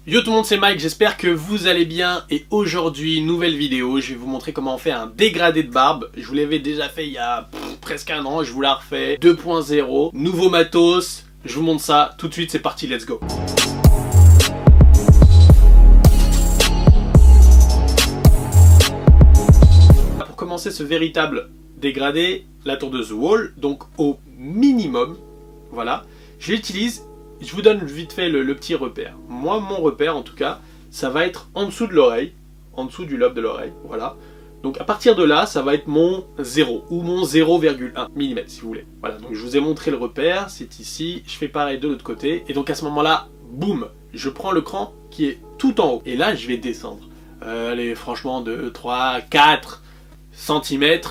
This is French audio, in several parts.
Yo tout le monde, c'est Mike, j'espère que vous allez bien et aujourd'hui, nouvelle vidéo, je vais vous montrer comment on fait un dégradé de barbe. Je vous l'avais déjà fait il y a presque un an, je vous la refais, 2.0, nouveau matos, je vous montre ça, tout de suite c'est parti, let's go. Pour commencer ce véritable dégradé, la tondeuse Wahl, donc au minimum, voilà, je l'utilise. Je vous donne vite fait le petit repère. Moi, mon repère, en tout cas, ça va être en dessous de l'oreille, en dessous du lobe de l'oreille, voilà. Donc à partir de là, ça va être mon 0, ou mon 0,1 mm, si vous voulez. Voilà, donc je vous ai montré le repère, c'est ici, je fais pareil de l'autre côté, et donc à ce moment-là, boum, je prends le cran qui est tout en haut, et là, je vais descendre. Allez, franchement, de 3, 4 cm.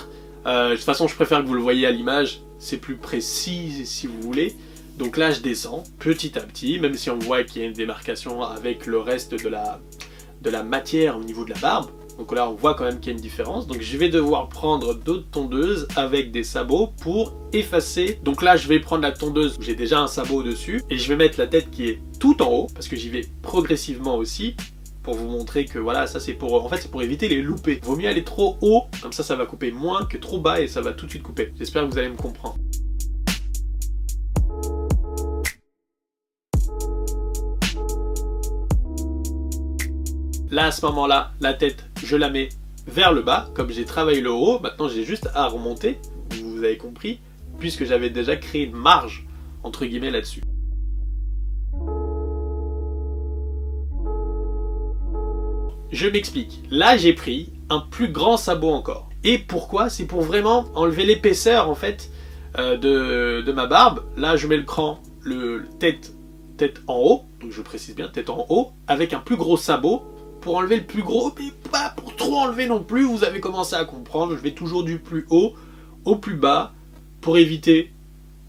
De toute façon, je préfère que vous le voyez à l'image, c'est plus précis si vous voulez. Donc là je descends petit à petit, même si on voit qu'il y a une démarcation avec le reste de la matière au niveau de la barbe. Donc là on voit quand même qu'il y a une différence. Donc je vais devoir prendre d'autres tondeuses avec des sabots pour effacer. Donc là je vais prendre la tondeuse où j'ai déjà un sabot dessus et je vais mettre la tête qui est tout en haut parce que j'y vais progressivement aussi. Pour vous montrer que voilà, ça c'est pour, en fait c'est pour éviter les loupés. Vaut mieux aller trop haut, comme ça va couper moins que trop bas et ça va tout de suite couper. J'espère que vous allez me comprendre. Là, à ce moment-là, la tête, je la mets vers le bas. Comme j'ai travaillé le haut, maintenant j'ai juste à remonter, vous avez compris, puisque j'avais déjà créé une marge, entre guillemets, là-dessus. Je m'explique. Là, j'ai pris un plus grand sabot encore. Et pourquoi? C'est pour vraiment enlever l'épaisseur, en fait, de ma barbe. Là, je mets le cran, tête en haut, donc je précise bien, tête en haut, avec un plus gros sabot, pour enlever le plus gros, mais pas pour trop enlever non plus, vous avez commencé à comprendre, je vais toujours du plus haut au plus bas, pour éviter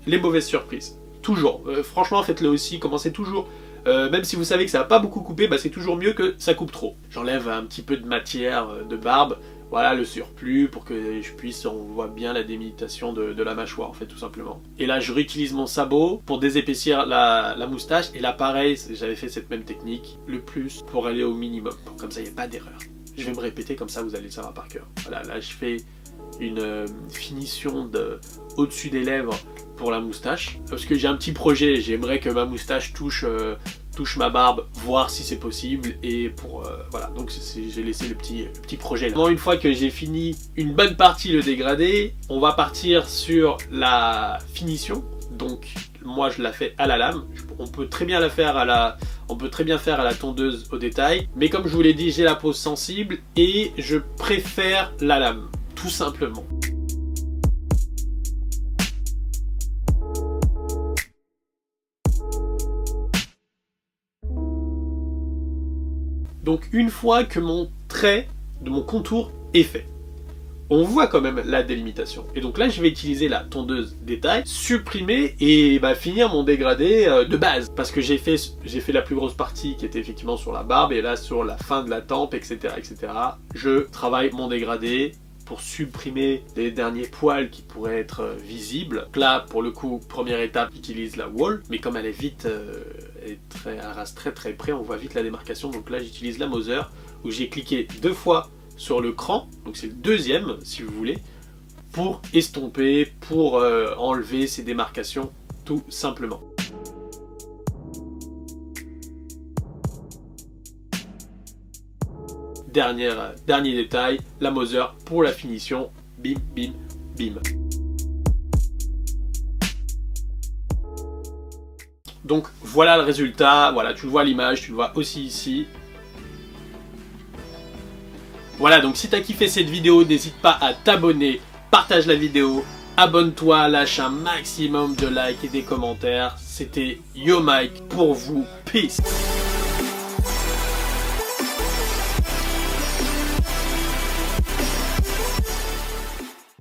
les mauvaises surprises. Toujours, franchement faites-le aussi, commencez toujours, même si vous savez que ça va pas beaucoup couper, bah c'est toujours mieux que ça coupe trop. J'enlève un petit peu de matière de barbe, voilà le surplus, pour que je puisse, on voit bien la délimitation de la mâchoire en fait tout simplement. Et là je réutilise mon sabot pour désépaissir la moustache, et là pareil, j'avais fait cette même technique, le plus pour aller au minimum, comme ça il n'y a pas d'erreur. Je vais me répéter, comme ça vous allez le savoir par cœur. Voilà, là je fais une finition au-dessus des lèvres pour la moustache, parce que j'ai un petit projet, j'aimerais que ma moustache touche ma barbe, voir si c'est possible, et pour voilà, donc j'ai laissé le petit projet là. Une fois que j'ai fini une bonne partie le dégradé, on va partir sur la finition. Donc moi je la fais à la lame, on peut très bien la faire à la tondeuse au détail, mais comme je vous l'ai dit, j'ai la peau sensible et je préfère la lame, tout simplement. Donc une fois que mon trait de mon contour est fait, on voit quand même la délimitation. Et donc là je vais utiliser la tondeuse détail, supprimer et finir mon dégradé de base. Parce que j'ai fait la plus grosse partie qui était effectivement sur la barbe, et là sur la fin de la tempe, etc. etc. Je travaille mon dégradé pour supprimer les derniers poils qui pourraient être visibles. Donc là pour le coup, première étape, j'utilise la Wahl, mais comme elle est vite, elle rase très près, on voit vite la démarcation. Donc là j'utilise la Moser, où j'ai cliqué 2 fois sur le cran, donc c'est le deuxième si vous voulez, pour estomper, pour enlever ces démarcations tout simplement. Dernier détail, la Moser pour la finition, bim bim bim. Donc voilà le résultat, voilà, tu le vois à l'image, tu le vois aussi ici. Voilà, donc si t'as kiffé cette vidéo, n'hésite pas à t'abonner, partage la vidéo, abonne-toi, lâche un maximum de likes et des commentaires. C'était Yo Mike pour vous, peace.